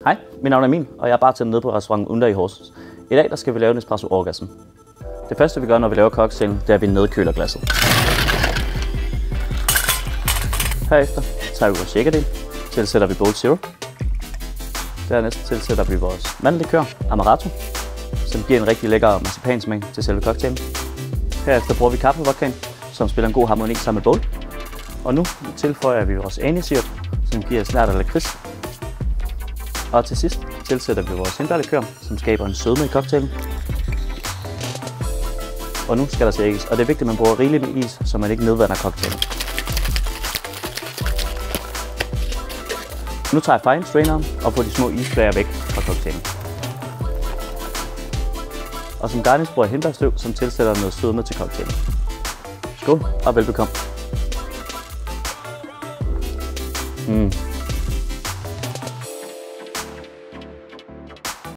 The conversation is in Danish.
Hej, mit navn er Emil, og jeg er bartender nede på restauranten Under i Horsens. I dag der skal vi lave en espresso orgasm. Det første vi gør, når vi laver cocktailen, det er, at vi nedkøler glasset. Herefter tager vi vores shakerdel, tilsætter vi Bold Zero. Dernæst tilsætter vi vores mandellikør, Amaretto, som giver en rigtig lækker marcipansmag til selve cocktailen. Herefter bruger vi kaffevodkaen, som spiller en god harmoni sammen med Bold. Og nu tilføjer vi vores anisirup, som giver snert af lakrids. Og til sidst tilsætter vi vores hindbærlikør, som skaber en sødme i cocktailen. Og nu skal der shakes, og det er vigtigt, at man bruger rigeligt med is, så man ikke nedvander cocktailen. Nu tager jeg fine straineren og får de små isflager væk fra cocktailen. Og som garnish bruger jeg hindbærstøv, som tilsætter noget sødme til cocktailen. Skål og velbekomme.